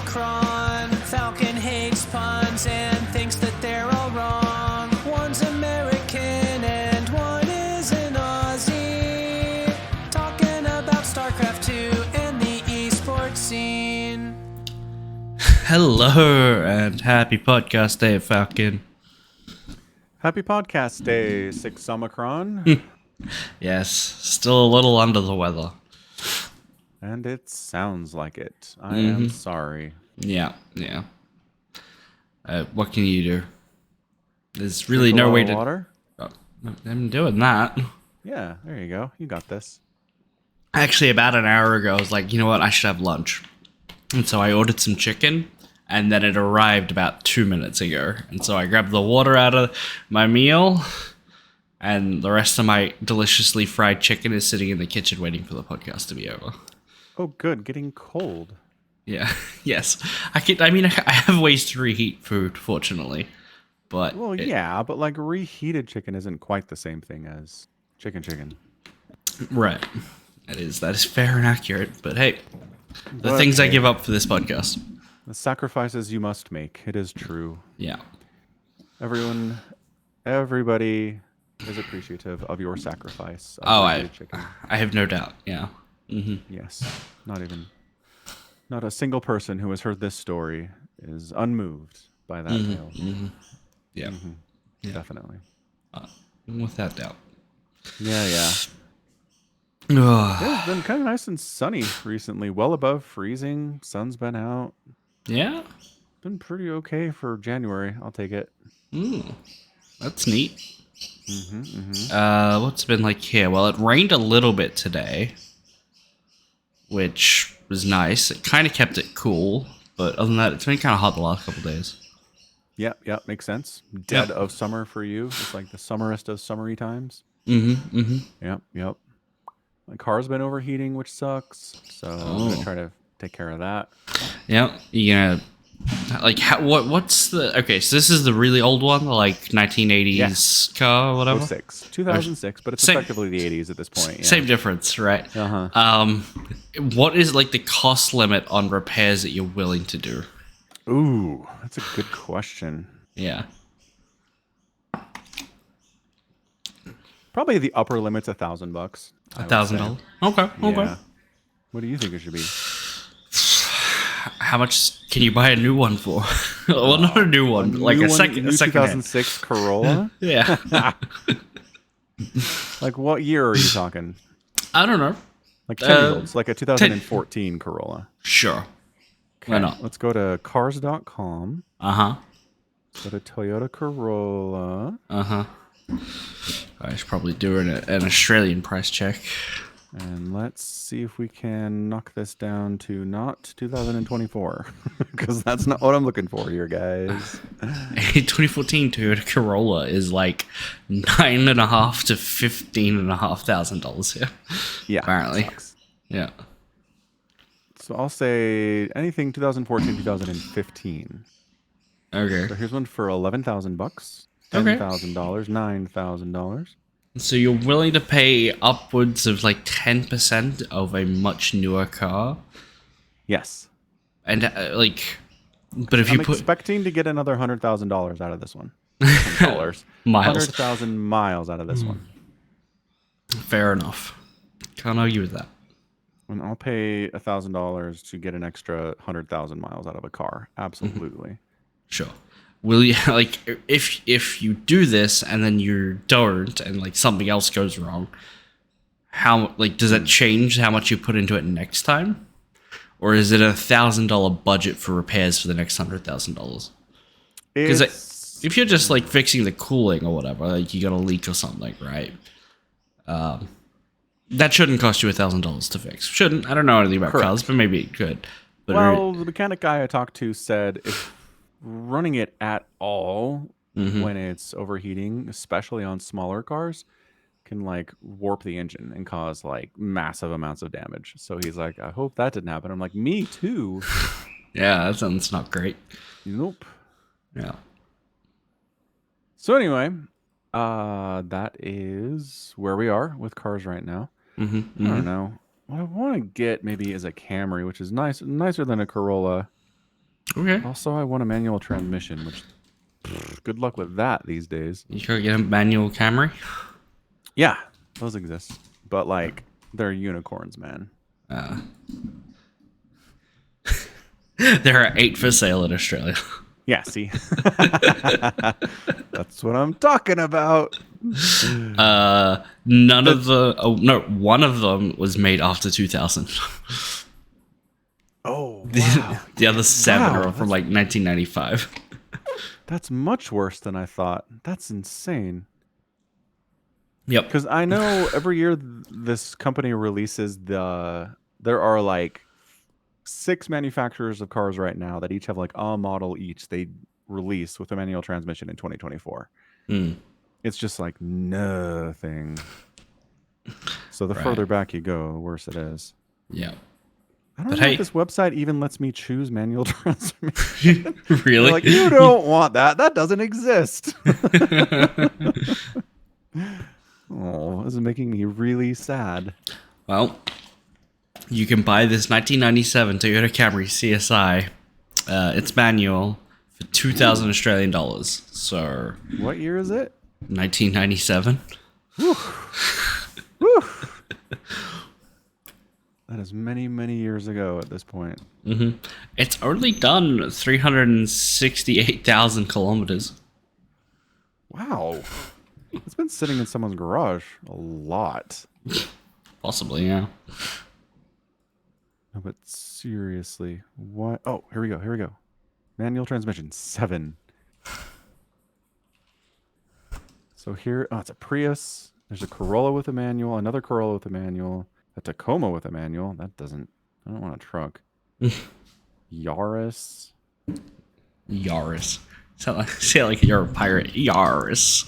Omicron. Falcon hates puns and thinks that they're all wrong. One's American and one is an Aussie. Talking about StarCraft 2 and the esports scene. Hello and happy podcast day, Falcon. Happy podcast day, 6 Omicron. Yes, still a little under the weather. And it sounds like it. I am sorry. Yeah. What can you do? There's really Drink a no lot way of to. water? Oh, I'm doing that. Yeah, there you go. You got this. Actually, about an hour ago, I was like, you know what? I should have lunch. And so I ordered some chicken, and then it arrived about 2 minutes ago. And so I grabbed the water out of my meal, and the rest of my deliciously fried chicken is sitting in the kitchen waiting for the podcast to be over. Oh, good. Getting cold. Yeah. Yes. I have ways to reheat food, fortunately. But Well, yeah, but like reheated chicken isn't quite the same thing as chicken. right. That is fair and accurate. But hey, the things I give up for this podcast. The sacrifices you must make. It is true. Yeah. Everybody is appreciative of your sacrifice. Of Oh, reheated chicken. I have no doubt. Yeah. Yes. Not a single person who has heard this story is unmoved by that tale. Yeah. Yeah. Definitely. Without doubt. Yeah. Ugh. Yeah, it's been kind of nice and sunny recently. Well above freezing. Sun's been out. Yeah. Been pretty okay for January. I'll take it. That's neat. What's it been like here? Well, it rained a little bit today, which was nice. It kind of kept it cool, but other than that, it's been kind of hot the last couple days. Yep, makes sense. Dead of summer for you. It's like the summerest of summery times. Yep. My car's been overheating, which sucks. So I'm gonna try to take care of that. Yeah, you gonna like what's the okay? So this is the really old one, the like 1980s car or whatever. 2006, but it's effectively the 80s at this point. Yeah. Same difference, right? What is like the cost limit on repairs that you're willing to do? Ooh, that's a good question. Yeah. Probably the upper limit's $1,000. $1,000. Okay. Yeah. What do you think it should be? How much can you buy a new one for? Well, not a new one, like a second 2006 Corolla. Yeah. Like what year are you talking? I don't know. Like 10 years old. It's like a 2014 Corolla. Sure. Why not? Let's go to cars.com. Go to Toyota Corolla. I should probably do an Australian price check. And let's see if we can knock this down to not 2024. Because that's not what I'm looking for here, guys. A 2014 Toyota Corolla is like $9,500 to $15,500 here. Yeah. Apparently. Yeah. So I'll say anything 2014, 2015. Okay. So here's one for $11,000, Okay. $10,000, $9,000. So you're willing to pay upwards of like 10% of a much newer car? Yes. And but if I'm you put expecting to get another $100,000 out of this one. miles, 100,000 miles out of this one. Fair enough. Can't argue with that. And I'll pay $1,000 to get an extra 100,000 miles out of a car. Absolutely. Sure. Will you like if you do this and then you don't and like something else goes wrong? How like does that change how much you put into it next time, or is it $1,000 budget for repairs for the next $100,000? Because if you're just like fixing the cooling or whatever, like you got a leak or something, right? That shouldn't cost you $1,000 to fix. Shouldn't. I don't know anything about cars, but maybe it could. But well, the mechanic guy I talked to said if running it at all when it's overheating, especially on smaller cars, can like warp the engine and cause like massive amounts of damage. So he's like, I hope that didn't happen. I'm like, me too. Yeah, that sounds not great. Nope. Yeah. So anyway, that is where we are with cars right now. I don't know. What I want to get maybe is a Camry, which is nicer than a Corolla. Okay. Also, I want a manual transmission, which good luck with that these days. You could get a manual Camry. Yeah, those exist, but like they're unicorns, man. There are 8 for sale in Australia. Yeah, see, that's what I'm talking about. None of the. Oh no, one of them was made after 2000. Oh, wow. The other 7 Wow, are from like 1995. That's much worse than I thought. That's insane. Yep. Because I know every year this company releases there are like 6 manufacturers of cars right now that each have like a model each they release with a manual transmission in 2024. It's just like nothing. So the further back you go, the worse it is. Yeah. I don't know if this website even lets me choose manual transmission. Really? They're like, you don't want that. That doesn't exist. Oh, this is making me really sad. Well, you can buy this 1997 Toyota Camry CSI. It's manual for 2,000 Australian dollars. So, what year is it? 1997. Whew. That is many, many years ago at this point. It's only done 368,000 kilometers. Wow. It's been sitting in someone's garage a lot. Possibly, yeah. No, but seriously, what? Oh, here we go. Manual transmission, 7. So here, oh, it's a Prius. There's a Corolla with a manual, another Corolla with a manual, a Tacoma with a manual. I don't want a truck. Yaris. Sound like you're a pirate. Yaris.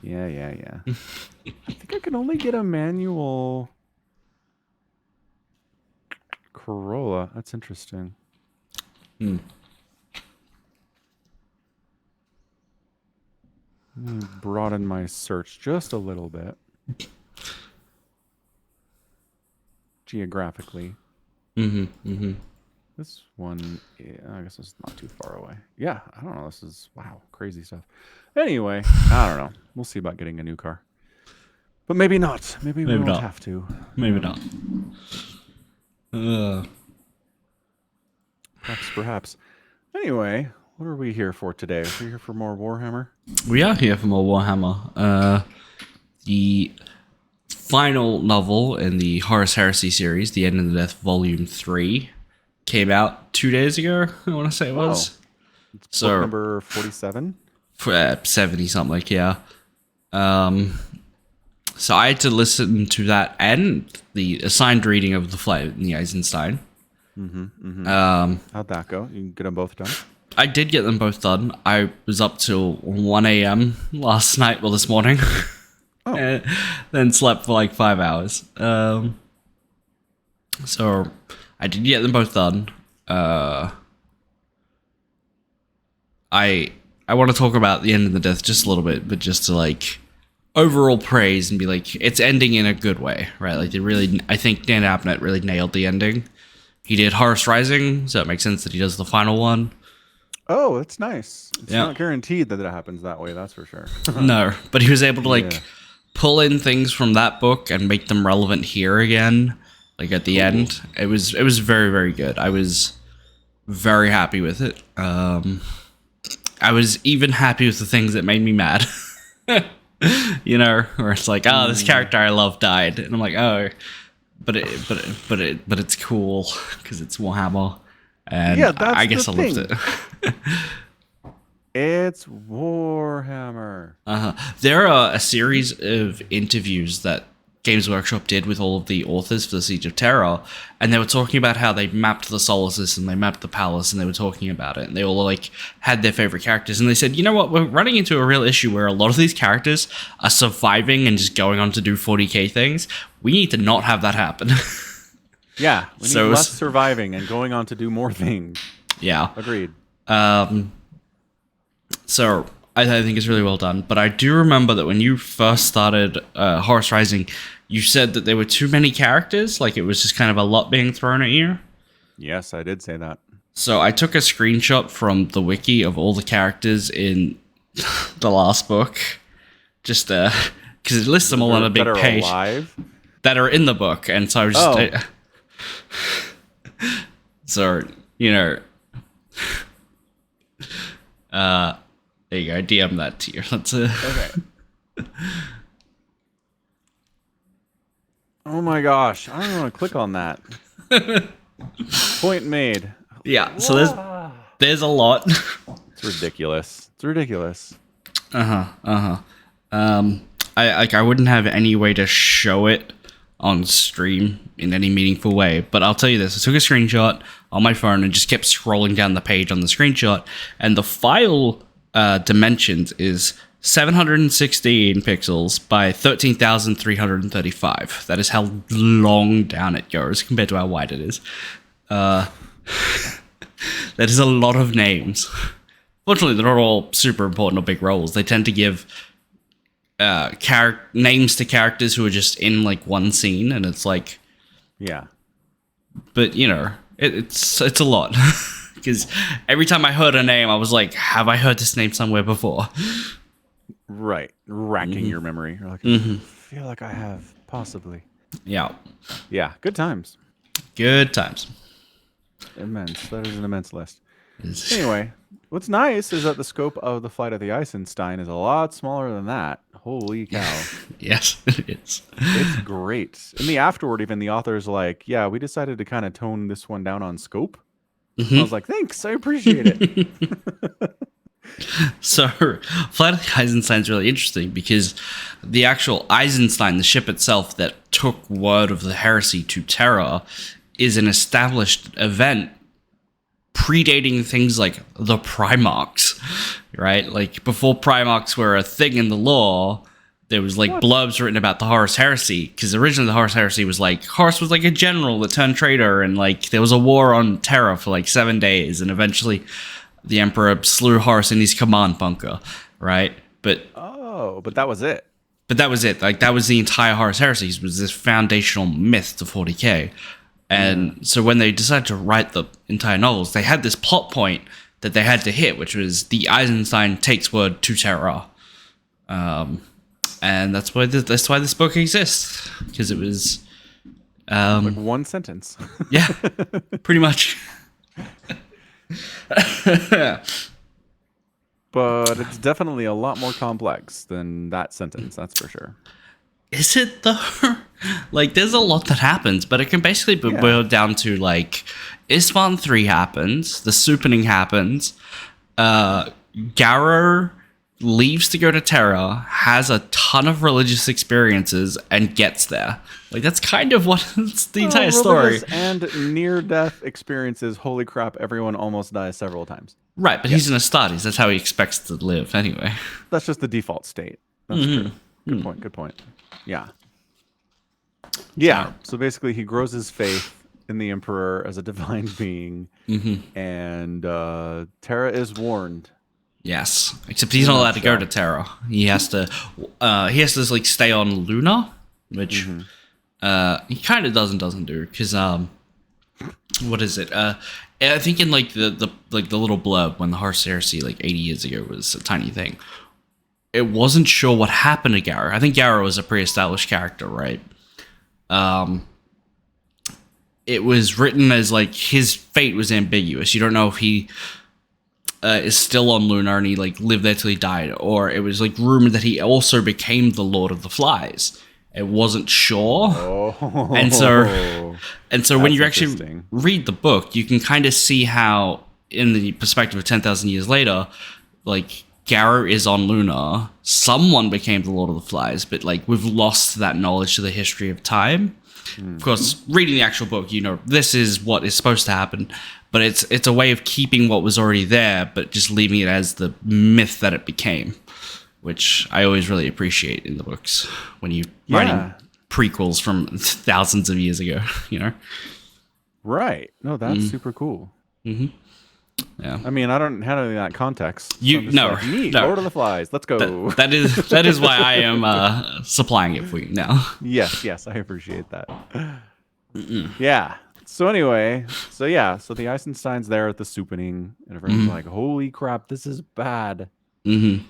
Yeah. I think I can only get a manual Corolla. That's interesting. Broaden my search just a little bit. Geographically. This one, I guess it's not too far away. Yeah, I don't know. This is, wow, crazy stuff. Anyway, I don't know. We'll see about getting a new car. But maybe not. Maybe we won't have to. Maybe not. Perhaps. Anyway, what are we here for today? Are we here for more Warhammer? We are here for more Warhammer. The final novel in the Horus Heresy series, The End of the Death Volume 3, came out 2 days ago, I want to say it was. It's book number 47? 70 something, yeah. So I had to listen to that and the assigned reading of The Flight in the Eisenstein. How'd that go? You get them both done? I did get them both done. I was up till 1 a.m. this morning. And then slept for like 5 hours. So I did get them both done. I want to talk about The End of the Death just a little bit, but just to like overall praise and be like, it's ending in a good way, right? Like I think Dan Abnett really nailed the ending. He did Horus Rising, so it makes sense that he does the final one. Oh, that's nice. It's not guaranteed that it happens that way, that's for sure. No, but he was able to pull in things from that book and make them relevant here again. Like at the end, it was very, very good. I was very happy with it. I was even happy with the things that made me mad. You know, where it's like, oh, this character I love died, and I'm like, oh, but it's cool because it's Warhammer, and I guess I loved it. It's Warhammer. There are a series of interviews that Games Workshop did with all of the authors for the Siege of Terror, and they were talking about how they mapped the solar system, they mapped the palace, and they were talking about it, and they all like had their favorite characters, and they said, you know what, we're running into a real issue where a lot of these characters are surviving and just going on to do 40k things. We need to not have that happen. Yeah, we need less surviving and going on to do more things. Yeah. Agreed. So I think it's really well done. But I do remember that when you first started Horus Rising, you said that there were too many characters. Like it was just kind of a lot being thrown at you. Yes, I did say that. So I took a screenshot from the wiki of all the characters in the last book, just because it lists them all on a big that are page alive? that are in the book, and so I was just so there you go. I DM that to you. That's Okay. Oh my gosh, I don't want to click on that. Point made. yeah. So there's a lot. It's ridiculous. It's ridiculous. I wouldn't have any way to show it on stream in any meaningful way, but I'll tell you this: I took a screenshot on my phone and just kept scrolling down the page on the screenshot, and the file dimensions is 716 pixels by 13,335. That is how long down it goes compared to how wide it is. That is a lot of names. Fortunately, they're not all super important or big roles. They tend to give names to characters who are just in like one scene, and it's like, yeah. But it's a lot because every time I heard a name, I was like, have I heard this name somewhere before? Right, racking your memory. You're like, I feel like I have, possibly. Yeah. Good times. Good times. Immense. That is an immense list. Anyway, what's nice is that the scope of the flight of the Eisenstein is a lot smaller than that. Holy cow. Yes, it is. It's great. In the afterward, even the author's like, yeah, we decided to kind of tone this one down on scope. I was like, thanks, I appreciate it. So, Flight of the Eisenstein is really interesting because the actual Eisenstein, the ship itself that took word of the Heresy to Terra, is an established event predating things like the Primarchs, right? Like, before Primarchs were a thing in the lore, there was like blurbs written about the Horus Heresy, because originally the Horus Heresy was like, Horus was like a general that turned traitor, and like there was a war on Terra for like 7 days, and eventually the Emperor slew Horus in his command bunker, right? But that was it. But that was it. Like, that was the entire Horus Heresy, was this foundational myth to 40k. And so when they decided to write the entire novels, they had this plot point that they had to hit, which was the Eisenstein takes word to Terra. And that's why this book exists, because it was like one sentence. Yeah, pretty much. But it's definitely a lot more complex than that sentence, that's for sure. Is it though? Like, there's a lot that happens, but it can basically be boiled down to like, Ispan 3 happens, the Superning happens, Garrow leaves to go to Terra, has a ton of religious experiences, and gets there. Like, that's kind of what it's the entire story. And near-death experiences. Holy crap! Everyone almost dies several times. Right, but he's an Astartes. That's how he expects to live, anyway. That's just the default state. That's true. Good point. Good point. Yeah. Yeah. So basically, he grows his faith in the Emperor as a divine being, and Terra is warned. Yes, except he's not allowed to go to Terra. He has to like stay on Luna, which he kind of does and doesn't do, because what is it? I think in like the little blurb when the Horus Heresy like 80 years ago was a tiny thing. It wasn't sure what happened to Garrow. I think Garrow was a pre-established character, right? It was written as like his fate was ambiguous. You don't know if he is still on Luna and he like lived there till he died, or it was like rumored that he also became the Lord of the Flies. It wasn't sure. And so when you actually read the book, you can kind of see how, in the perspective of 10,000 years later, like, Garrow is on Luna, someone became the Lord of the Flies, but like, we've lost that knowledge to the history of time. Of course, reading the actual book, this is what is supposed to happen, but it's a way of keeping what was already there, but just leaving it as the myth that it became, which I always really appreciate in the books when you're writing prequels from thousands of years ago, Right. No, that's super cool. Yeah. I mean, I don't have any of that context. Lord of the Flies. Let's go. That is why I am supplying it for you now. Yes, I appreciate that. Yeah. So anyway, so the Eisenstein's there at the soupening, and everyone's like, "Holy crap, this is bad. Mm-hmm.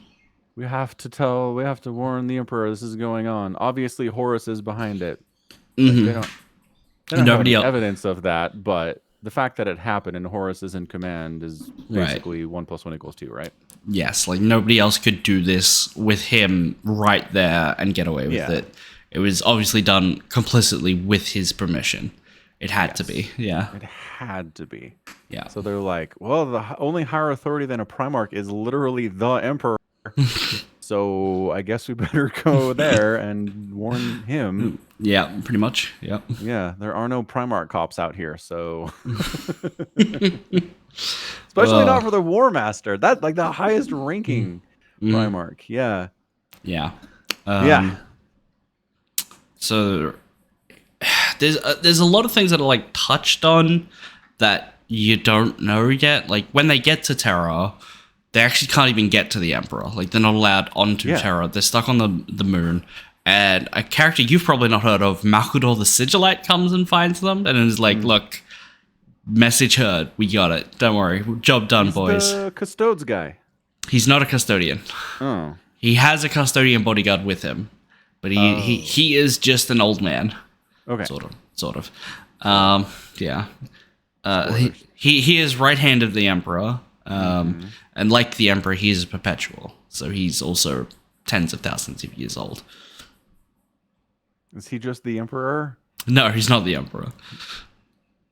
We have to warn the Emperor this is going on." Obviously, Horus is behind it. Like they don't have Nobody any else. evidence of that, but the fact that it happened and Horus is in command is Right. basically 1 + 1 = 2, right? Yes, like nobody else could do this with him right there and get away with Yeah. it. It was obviously done complicitly with his permission. It had to be. Yeah. It had to be. Yeah. So they're like, well, the only higher authority than a Primarch is literally the Emperor. So I guess we better go there and warn him. Yeah, pretty much. Yeah. Yeah, there are no Primarch cops out here, so especially not for the War Master. That like the highest ranking Primarch. Yeah. Yeah. Yeah. So there's a lot of things that are like touched on that you don't know yet. Like when they get to Terra, they actually can't even get to the Emperor. Like they're not allowed onto Terra. They're stuck on the moon. And a character you've probably not heard of, Malkador the Sigillite, comes and finds them and is like, "Look, message heard. We got it. Don't worry. Job done, boys." The Custodes guy. He's not a custodian. Oh. He has a custodian bodyguard with him, but he is just an old man. Okay. Sort of. Yeah. He is right hand of the Emperor. And like the Emperor, he is a perpetual. So he's also tens of thousands of years old. Is he just the Emperor? No, he's not the Emperor.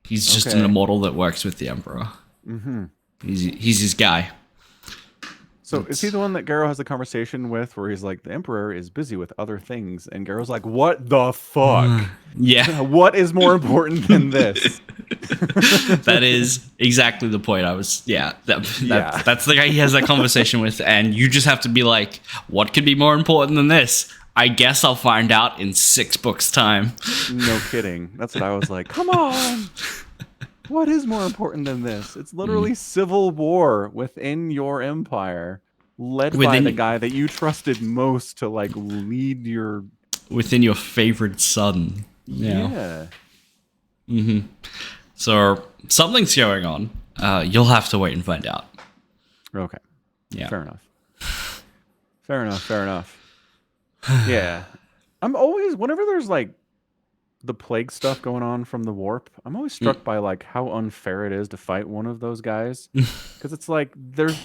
He's just an immortal that works with the Emperor. Mm-hmm. He's his guy. So is he the one that Garrow has a conversation with where he's like, the Emperor is busy with other things, and Garrow's like, what the fuck? Yeah. What is more important than this? That is exactly the point. That's the guy he has that conversation with, and you just have to be like, what could be more important than this? I guess I'll find out in 6 books' time. No kidding. That's what I was like, come on. What is more important than this? It's literally civil war within your empire, led by the guy that you trusted most to like lead your within your favorite son. Yeah. Mm-hmm. So something's going on. You'll have to wait and find out. Okay. Yeah. Fair enough. Yeah. I'm always, whenever there's like the plague stuff going on from the warp, I'm always struck by like how unfair it is to fight one of those guys. Because it's like they're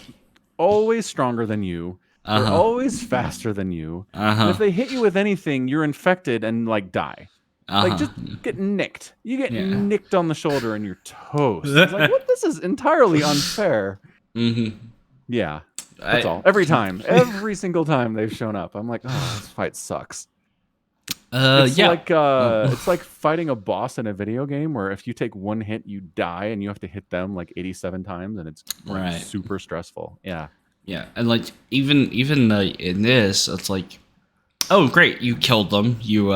always stronger than you. They're always faster than you. And if they hit you with anything, you're infected and like die. Like just get nicked. You get nicked on the shoulder and you're toast. It's like, what? This is entirely unfair. Yeah. That's all. Every time. Every single time they've shown up. I'm like, oh, this fight sucks. It's like fighting a boss in a video game where if you take one hit, you die and you have to hit them like 87 times and it's like, super stressful. Yeah. Yeah. And like even in this, it's like, oh great, you killed them. You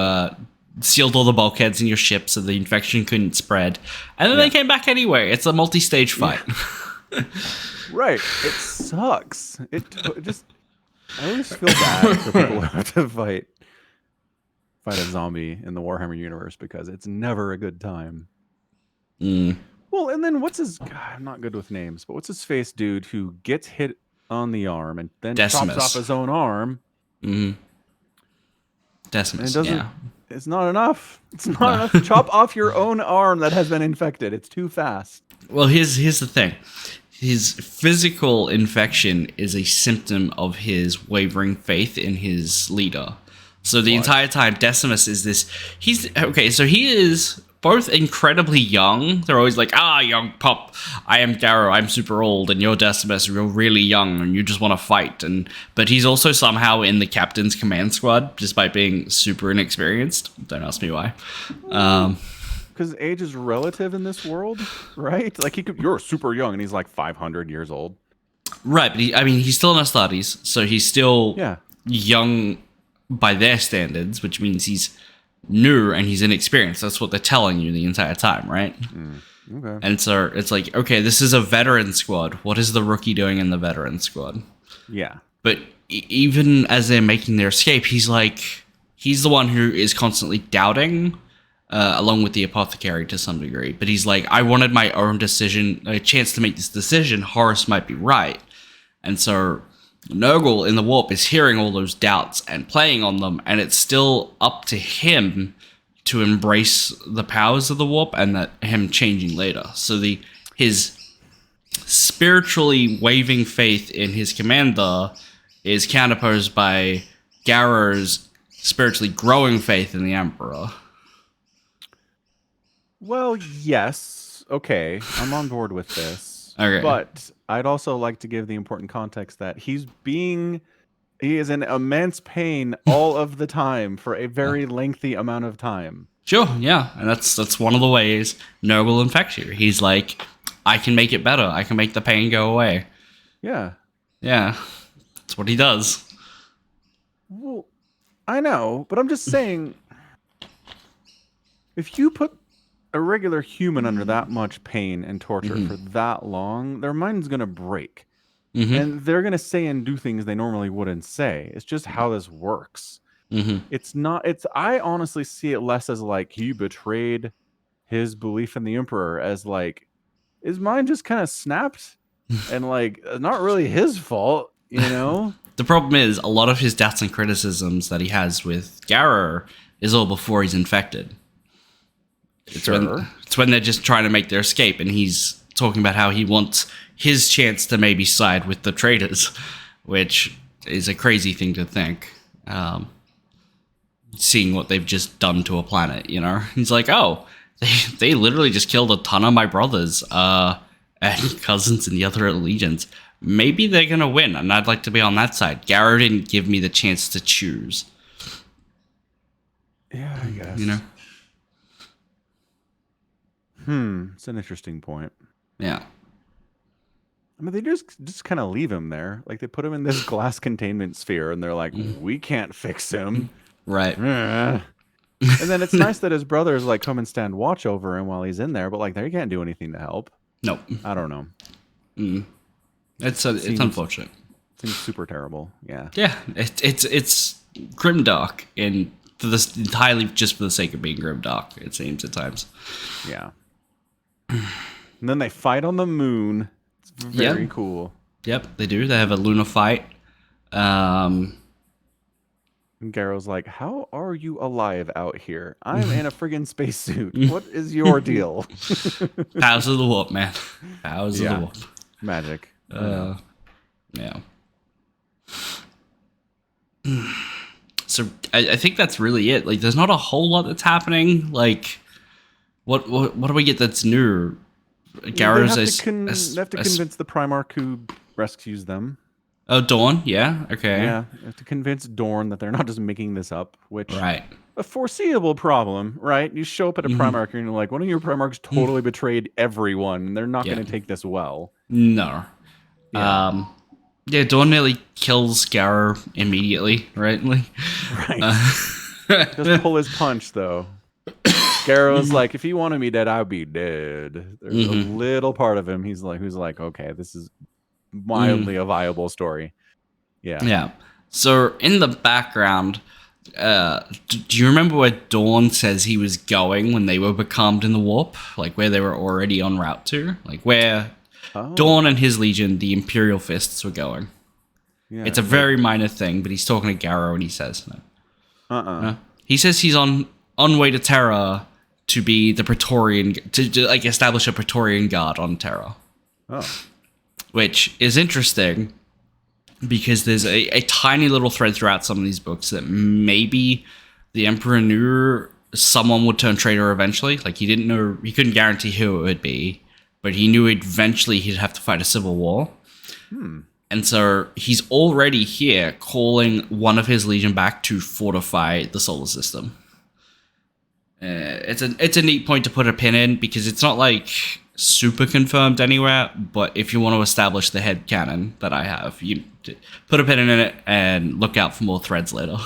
sealed all the bulkheads in your ship so the infection couldn't spread. And then they came back anyway. It's a multi-stage fight. Right. It sucks. I always feel bad for people who have to fight a zombie in the Warhammer universe because it's never a good time. Well, and then God, I'm not good with names, but what's his face dude who gets hit on the arm and then chops off his own arm? Decimus, It's not enough. It's not enough to chop off your own arm that has been infected. It's too fast. Well, here's the thing. His physical infection is a symptom of his wavering faith in his leader. So the entire time, Decimus is this. So he is both incredibly young. They're always like, young pup. I am Darrow. I'm super old, and you're Decimus. You're really young, and you just want to fight. But he's also somehow in the captain's command squad, despite being super inexperienced. Don't ask me why. Because age is relative in this world, right? Like you're super young, and he's like 500 years old. Right, but he's still in his 30s, so he's still young by their standards, which means he's new and he's inexperienced. That's what they're telling you the entire time, right? Okay. And so it's like, okay, this is a veteran squad. What is the rookie doing in the veteran squad? Yeah. But even as they're making their escape, he's the one who is constantly doubting along with the apothecary to some degree. But he's like, I wanted my own decision, a chance to make this decision. Horus might be right. And so Nurgle in the warp is hearing all those doubts and playing on them, and it's still up to him to embrace the powers of the warp and that him changing later. So his spiritually waving faith in his commander is counterposed by Garrow's spiritually growing faith in the Emperor. Well, yes. Okay, I'm on board with this. Okay. But I'd also like to give the important context that he is in immense pain all of the time for a very lengthy amount of time. Sure, yeah. And that's one of the ways Nurgle will infect you. He's like, I can make it better. I can make the pain go away. Yeah. Yeah. That's what he does. Well, I know, but I'm just saying, if you put a regular human under that much pain and torture for that long, their mind's going to break. And they're going to say and do things they normally wouldn't say. It's just how this works. I honestly see it less as like he betrayed his belief in the Emperor, as like his mind just kind of snapped and like not really his fault, you know? The problem is a lot of his doubts and criticisms that he has with Garrow is all before he's infected. It's when they're just trying to make their escape, and he's talking about how he wants his chance to maybe side with the traitors, which is a crazy thing to think. Seeing what they've just done to a planet, you know? He's like, oh, they literally just killed a ton of my brothers and cousins in the other legions. Maybe they're going to win, and I'd like to be on that side. Garrow didn't give me the chance to choose. Yeah, I guess. You know? It's an interesting point. Yeah. I mean, they just kind of leave him there. Like, they put him in this glass containment sphere, and they're like, we can't fix him. Right. And then it's nice that his brothers, like, come and stand watch over him while he's in there, but, like, they can't do anything to help. Nope. I don't know. It's unfortunate. Seems super terrible. Yeah. Yeah. It's grimdark, and entirely just for the sake of being grimdark, it seems at times. Yeah. And then they fight on the moon. It's very cool. Yep, they do. They have a lunar fight. And Garrow's like, how are you alive out here? I'm in a friggin' spacesuit. What is your deal? Powers of the warp, man. Powers of the warp. Magic. Yeah. So I think that's really it. Like, there's not a whole lot that's happening. Like, what do we get that's new? Garrow's they have to convince the Primarch who rescues them. Oh, Dawn? Yeah, okay. Yeah, they have to convince Dorn that they're not just making this up, which right. A foreseeable problem, right? You show up at a Primarch and you're like, one of your Primarchs totally betrayed everyone, and they're not going to take this well. No. Yeah. Dawn nearly kills Garrow immediately, right? Just pull his punch, though. Garrow's like, if he wanted me dead, I'd be dead. There's a little part of him who's like, okay, this is mildly a viable story. Yeah. So in the background, do you remember where Dawn says he was going when they were becalmed in the warp? Like where they were already en route to? Like where Dawn and his legion, the Imperial Fists, were going. Yeah, it's a very minor thing, but he's talking to Garrow and he says no. No? He says he's on way to Terra to be the Praetorian, to like establish a Praetorian Guard on Terra. Oh. Which is interesting because there's a tiny little thread throughout some of these books that maybe the Emperor knew someone would turn traitor eventually. Like he couldn't guarantee who it would be, but he knew eventually he'd have to fight a civil war. And so he's already here calling one of his legion back to fortify the solar system. It's a neat point to put a pin in because it's not like super confirmed anywhere, but if you want to establish the head canon that I have, you put a pin in it and look out for more threads later.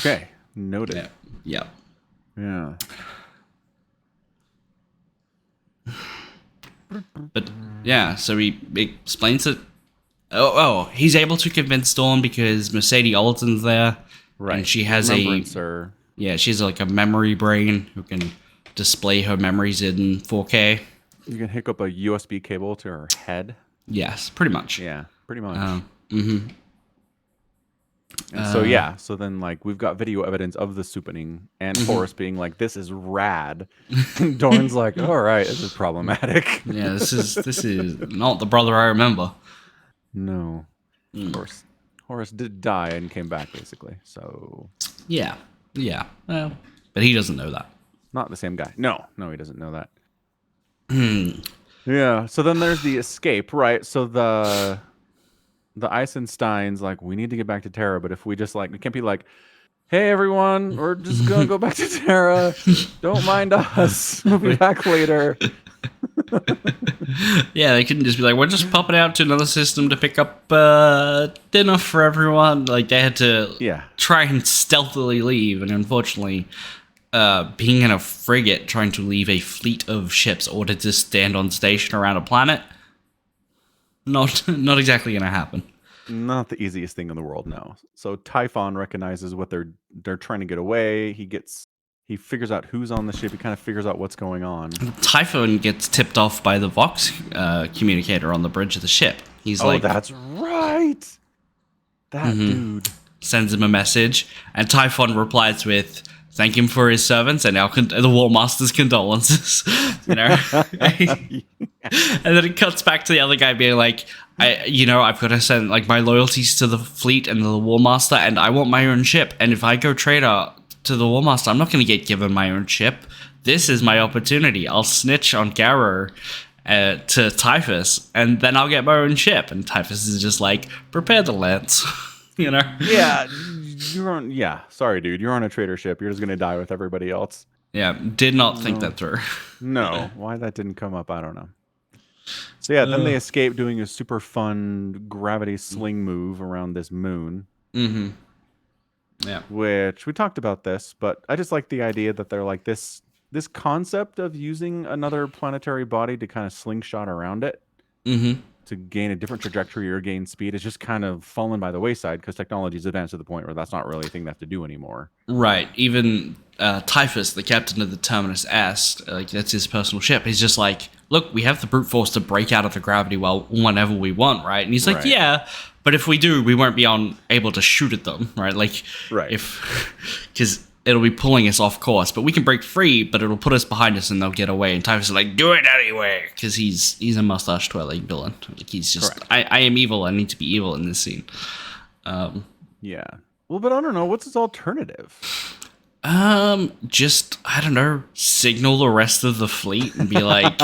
Okay, noted. Yeah. But yeah, so he explains it. He's able to convince Dawn because Mercedes Alton's there, right? And she has Yeah, she's like a memory brain who can display her memories in 4K. You can hook up a USB cable to her head. Yes, pretty much. Yeah, pretty much. Mm-hmm. And so yeah, so then like we've got video evidence of the soupening and Horus being like, "This is rad," and Dorn's like, "All right, this is problematic." Yeah, this is not the brother I remember. No, of course, Horus did die and came back basically. So Yeah. Well, but he doesn't know that. not the same guy. No, he doesn't know that. Yeah. So then there's the escape, right? So the Eisensteins like, we need to get back to Terra, but if we just like, we can't be like, hey everyone, we're just gonna go back to Terra. Don't mind us. We'll be back later. Yeah, they couldn't just be like, we're just popping out to another system to pick up dinner for everyone. Like, they had to try and stealthily leave, and unfortunately, being in a frigate trying to leave a fleet of ships ordered to stand on station around a planet, not exactly gonna happen. Not the easiest thing in the world, no. So Typhon recognizes what they're trying to get away. He figures out who's on the ship. He kind of figures out what's going on. Typhon gets tipped off by the Vox communicator on the bridge of the ship. He's like, that's right. That dude sends him a message, and Typhon replies with, "Thank him for his servants and the War Master's condolences." You know, and then it cuts back to the other guy being like, I've got to send like my loyalties to the fleet and the War Master, and I want my own ship. And if I go trader to the War Master, I'm not going to get given my own ship. This is my opportunity. I'll snitch on Garrow to Typhus, and then I'll get my own ship. And Typhus is just like, prepare the lance, you know? Yeah, sorry, dude. You're on a trader ship. You're just going to die with everybody else. Yeah, did not think that through. No, why that didn't come up, I don't know. So yeah, then they escape doing a super fun gravity sling move around this moon. Mm-hmm. Yeah. Which we talked about this, but I just like the idea that they're like this concept of using another planetary body to kind of slingshot around it to gain a different trajectory or gain speed is just kind of fallen by the wayside because technology's advanced to the point where that's not really a thing they have to do anymore. Right. Even Typhus, the captain of the Terminus S, like that's his personal ship. He's just like, look, we have the brute force to break out of the gravity well whenever we want, right? And he's like, yeah, but if we do, we won't be able to shoot at them, right? Like, because it'll be pulling us off course, but we can break free, but it'll put us behind us and they'll get away. And Typhus is like, do it anyway, because he's a mustache twirling villain. Like, he's just, I am evil. I need to be evil in this scene. Yeah. Well, but I don't know. What's his alternative? Just, I don't know, signal the rest of the fleet and be like,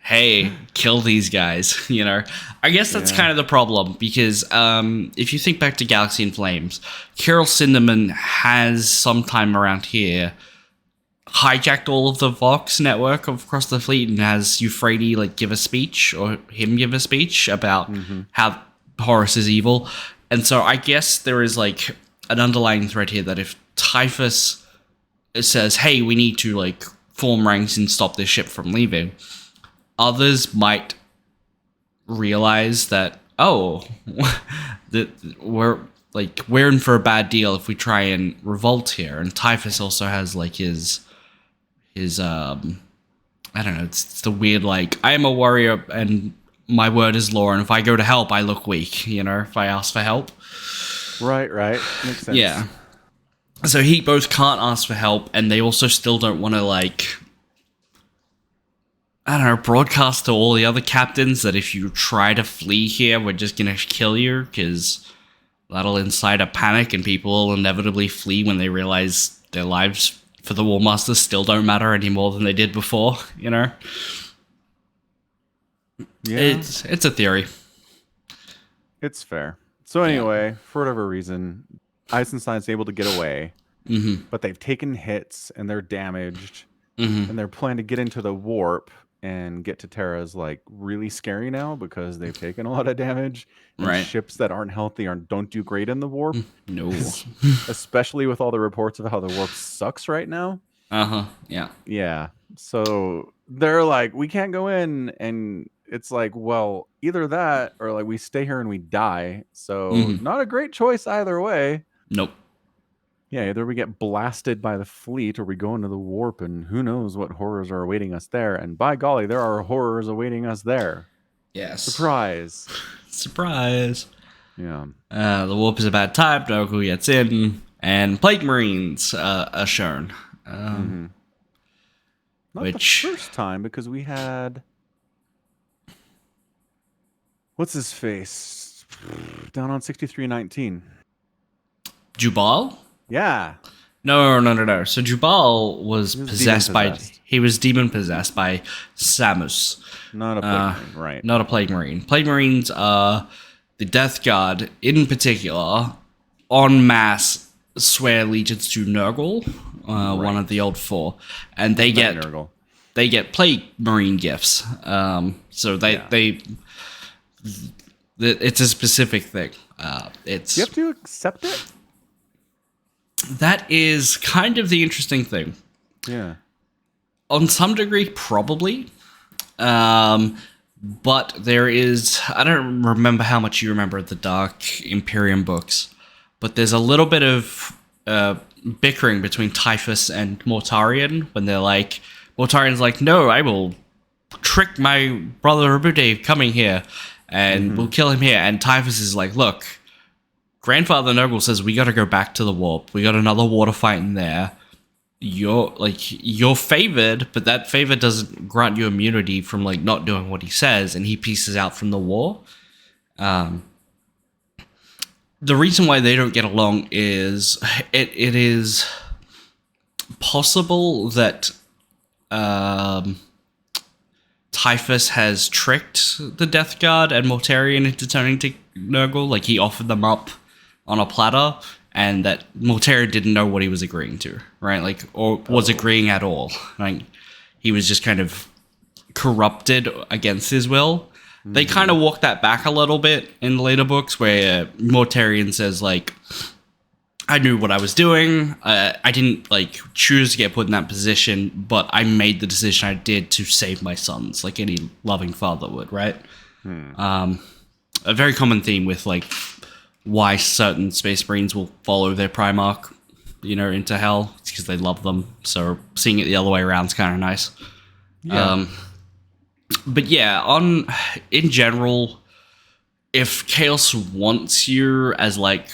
hey, kill these guys, you know? I guess that's kind of the problem, because if you think back to Galaxy in Flames, Carol Cinderman has sometime around here hijacked all of the Vox network across the fleet and has Euphrates like give a speech, or him give a speech about how Horus is evil. And so I guess there is like an underlying thread here that if Typhus says, hey, we need to like form ranks and stop this ship from leaving, others might realize that, that we're in for a bad deal if we try and revolt here. And Typhus also has like his I don't know, it's the weird like, I am a warrior and my word is law, and if I go to help I look weak, you know, if I ask for help. Right. Makes sense. Yeah. So he both can't ask for help, and they also still don't want to, like, I don't know, broadcast to all the other captains that if you try to flee here, we're just going to kill you, because that'll incite a panic, and people will inevitably flee when they realize their lives for the War Masters still don't matter any more than they did before, you know? Yeah. It's a theory. It's fair. So anyway, for whatever reason, Eisenstein's able to get away, but they've taken hits and they're damaged, and their plan to get into the warp and get to Terra is like really scary now because they've taken a lot of damage. And ships that aren't healthy don't do great in the warp. No, especially with all the reports of how the warp sucks right now. Yeah. So they're like, we can't go in, and it's like, well, either that or like we stay here and we die. So not a great choice either way. Nope. Yeah, either we get blasted by the fleet or we go into the warp, and who knows what horrors are awaiting us there. And by golly, there are horrors awaiting us there. Yes. Surprise. Surprise. Yeah. The warp is about time. Nogul gets in, and Plague Marines are shown. Not Which- the first time, because we had... What's his face? Down on 6319. Jubal? Yeah. No. So Jubal was He was possessed by... demon-possessed. He was demon-possessed by Samus. Not a plague marine, right. Not a Plague Marine. Plague Marines are the Death Guard, in particular, en masse swear allegiance to Nurgle, one of the old four. And they get... Nurgle. They get Plague Marine gifts. So they it's a specific thing. It's You have to accept it? that is kind of the interesting thing. Yeah. On some degree, probably. But there is... I don't remember how much you remember the Dark Imperium books, but there's a little bit of bickering between Typhus and Mortarion when they're like... Mortarion's like, no, I will trick my brother Abude coming here, and we'll kill him here. And Typhus is like, look, Grandfather Nurgle says we gotta go back to the warp. We got another water fight in there. You're favored, but that favor doesn't grant you immunity from like not doing what he says, and he pieces out from the war. The reason why they don't get along is it is possible that Typhus has tricked the Death Guard and Mortarion into turning to Nurgle. Like, he offered them up on a platter, and that Mortarion didn't know what he was agreeing to, right? Like, or was agreeing at all. Like, he was just kind of corrupted against his will. They kind of walk that back a little bit in the later books, where Mortarion says, like, I knew what I was doing. I didn't like choose to get put in that position, but I made the decision I did to save my sons, like any loving father would, right? A very common theme with like why certain Space Marines will follow their Primarch, into hell. It's because they love them. So seeing it the other way around is kind of nice. Yeah. But yeah, in general, if Chaos wants you as like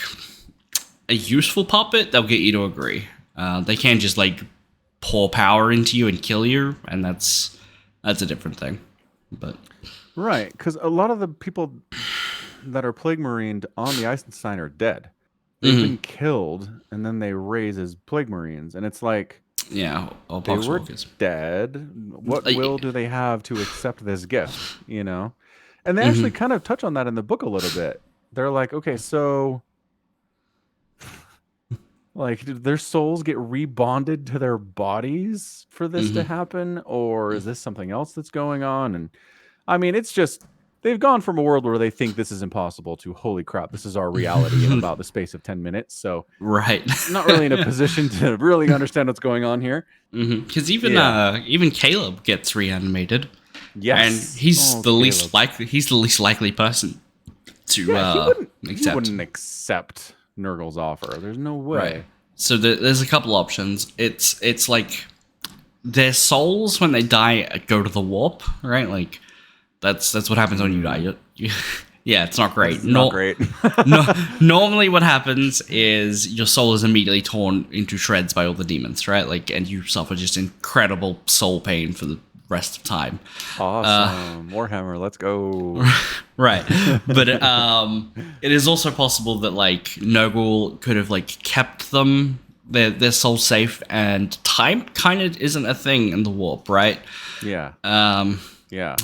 a useful puppet, they'll get you to agree. They can't just like pour power into you and kill you, and that's a different thing. But Right, because a lot of the people that are Plague Marined on the Eisenstein are dead. They've been killed, and then they raise as Plague Marines, and it's like, yeah, all they were Poxwalkers. dead. What Like- will do they have to accept this gift, And they actually kind of touch on that in the book a little bit. They're like, okay, so... Like, did their souls get rebonded to their bodies for this to happen? Or is this something else that's going on? And I mean, it's just, they've gone from a world where they think this is impossible to, holy crap, this is our reality in about the space of 10 minutes. So, Right. not really in a position to really understand what's going on here. Because even Caleb gets reanimated. Yes. And he's Oh, the least Caleb. likely. He's the least likely person to He accept. wouldn't accept Nurgle's offer. There's no way. Right. So there's a couple options. It's like their souls when they die go to the warp, right? Like that's what happens when you die. Yeah, it's not great. It's not great. Normally, what happens is your soul is immediately torn into shreds by all the demons, right? Like, and you suffer just incredible soul pain for the rest of time. Awesome. Warhammer, let's go. Right. But it is also possible that like Nurgle could have like kept them their soul safe, and time kind of isn't a thing in the warp, right? Yeah. Yeah.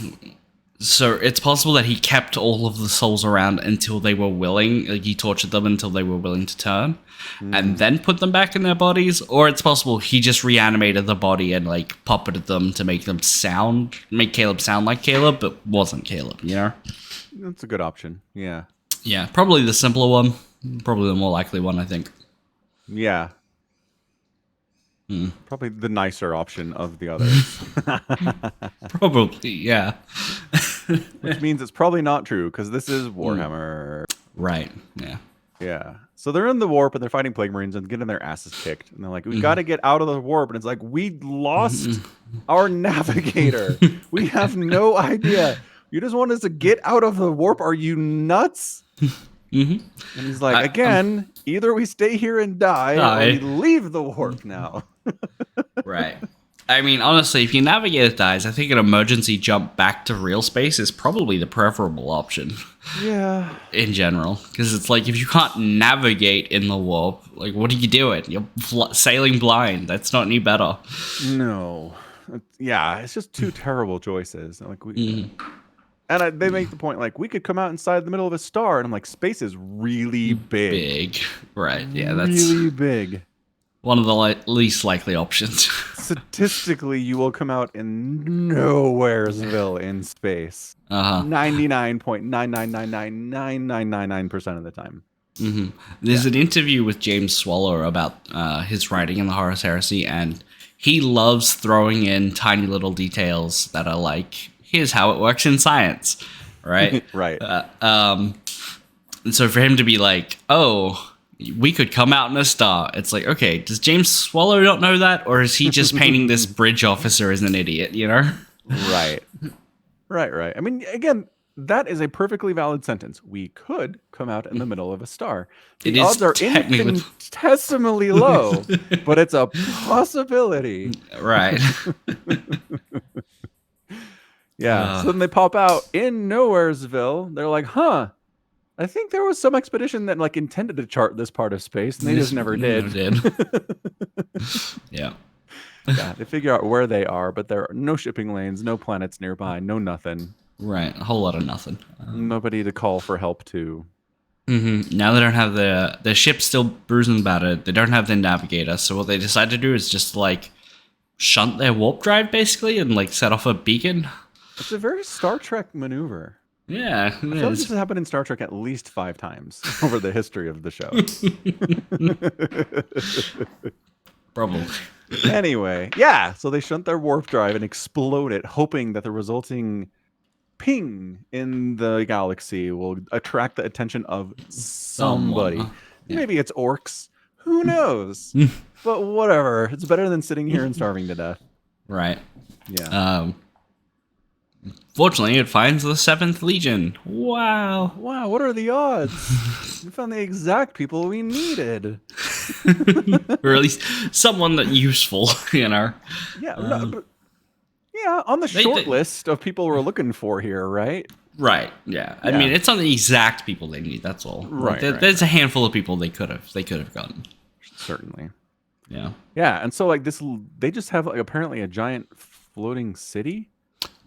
So it's possible that he kept all of the souls around until they were willing, like he tortured them until they were willing to turn, and then put them back in their bodies. Or it's possible he just reanimated the body and like puppeted them to make Caleb sound like Caleb, but wasn't Caleb, That's a good option. Yeah. Yeah, probably the simpler one. Probably the more likely one, I think. Yeah. Probably the nicer option of the others. Probably, yeah. Which means it's probably not true, because this is Warhammer. Right, yeah. Yeah. So they're in the warp and they're fighting plague marines and getting their asses kicked. And they're like, we got to get out of the warp. And it's like, we lost our navigator. We have no idea. You just want us to get out of the warp? Are you nuts? And he's like, again, either we stay here and die, or we leave the warp now. Right. I mean, honestly, if your navigator dies, I think an emergency jump back to real space is probably the preferable option. Yeah. In general. Because it's like, if you can't navigate in the warp, like, what are you doing? You're sailing blind. That's not any better. No. Yeah, it's just two terrible choices. Like And they make the point, like, we could come out inside the middle of a star. And I'm like, space is really big. Right. Yeah, that's really big. One of the least likely options. Statistically, you will come out in nowheresville in space. 99.9999999% of the time. There's an interview with James Swallow about his writing in the Horus Heresy, and he loves throwing in tiny little details that are like, here's how it works in science, right? Right. And so for him to be like, oh, we could come out in a star. It's like, okay, does James Swallow not know that? Or is he just painting this bridge officer as an idiot, you know? Right. Right. I mean, again, that is a perfectly valid sentence. We could come out in the middle of a star. The odds are infinitesimally low, but it's a possibility. Right. Yeah. So then they pop out in Nowheresville. They're like, huh. I think there was some expedition that like intended to chart this part of space, and they just never did. Yeah. Yeah, they figure out where they are, but there are no shipping lanes, no planets nearby, no nothing. Right, a whole lot of nothing. Nobody to call for help to. Now they don't have the ship's still bruising about it. They don't have their navigator, so what they decide to do is just like shunt their warp drive basically and like set off a beacon. It's a very Star Trek maneuver. Yeah, I feel like this has happened in Star Trek at least 5 times over the history of the show. Probably. Anyway, yeah, so they shunt their warp drive and explode it, hoping that the resulting ping in the galaxy will attract the attention of somebody. Yeah. Maybe it's orcs. Who knows? But whatever. It's better than sitting here and starving to death. Right. Yeah. Fortunately, it finds the 7th Legion. Wow. Wow, what are the odds? We found the exact people we needed. Or at least someone that useful, you know? Yeah, on the short list of people we're looking for here, right? Right, yeah. I mean, it's not the exact people they need, that's all. Right, There's a handful of people they could have gotten. Certainly. Yeah. Yeah, and so like this, they just have like apparently a giant floating city.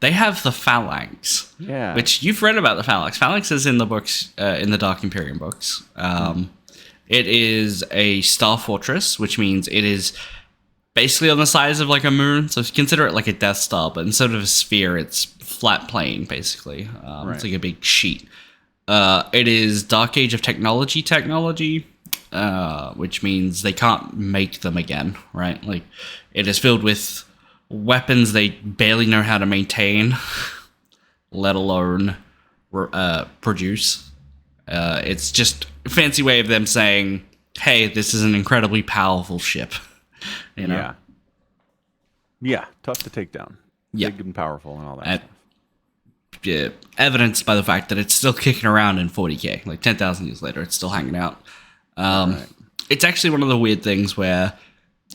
They have the Phalanx. Yeah. Which you've read about the Phalanx. Phalanx is in the books, in the Dark Imperium books. It is a star fortress, which means it is basically on the size of like a moon. So consider it like a Death Star, but instead of a sphere, it's flat plane, basically. It's like a big sheet. It is Dark Age of technology, which means they can't make them again, right? Like, it is filled with weapons they barely know how to maintain, let alone produce. It's just a fancy way of them saying, hey, this is an incredibly powerful ship. You know? Yeah, tough to take down. Yeah. Big and powerful and all that stuff. Evidenced by the fact that it's still kicking around in 40k. Like 10,000 years later, it's still hanging out. It's actually one of the weird things where,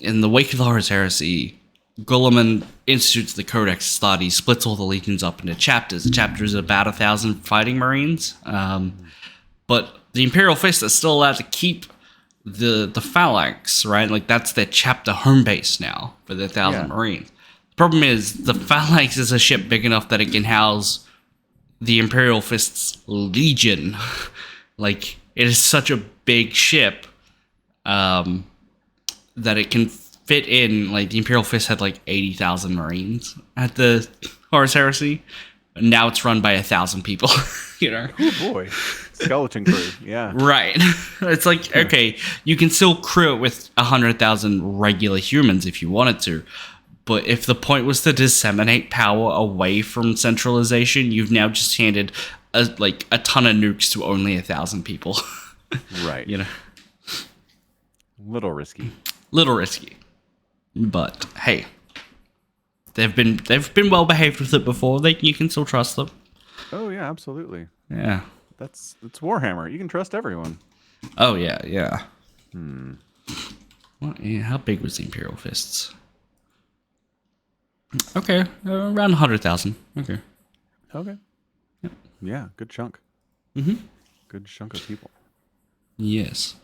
in the wake of the Horus Heresy, Guilliman institutes the Codex Astartes, splits all the legions up into chapters. A chapter is about 1,000 fighting marines. But the Imperial Fist is still allowed to keep the Phalanx, right? Like, that's their chapter home base now for the 1,000 marines. The problem is, the Phalanx is a ship big enough that it can house the Imperial Fist's legion. Like, it is such a big ship that it can fit in. Like, the Imperial Fist had like 80,000 marines at the Horus Heresy. And now it's run by 1,000 people, you know? Oh boy. Skeleton crew, yeah. Right. It's like, okay, you can still crew it with 100,000 regular humans if you wanted to. But if the point was to disseminate power away from centralization, you've now just handed a ton of nukes to only 1,000 people. Right. You know, Little risky. little risky, but hey, they've been well behaved with it before. You can still trust them. Oh yeah, absolutely. Yeah. It's Warhammer. You can trust everyone. Oh yeah, yeah. What, yeah, how big was the Imperial Fists? Okay, around 100,000. Okay. Okay. Yeah, good chunk. Mm-hmm. Good chunk of people. Yes.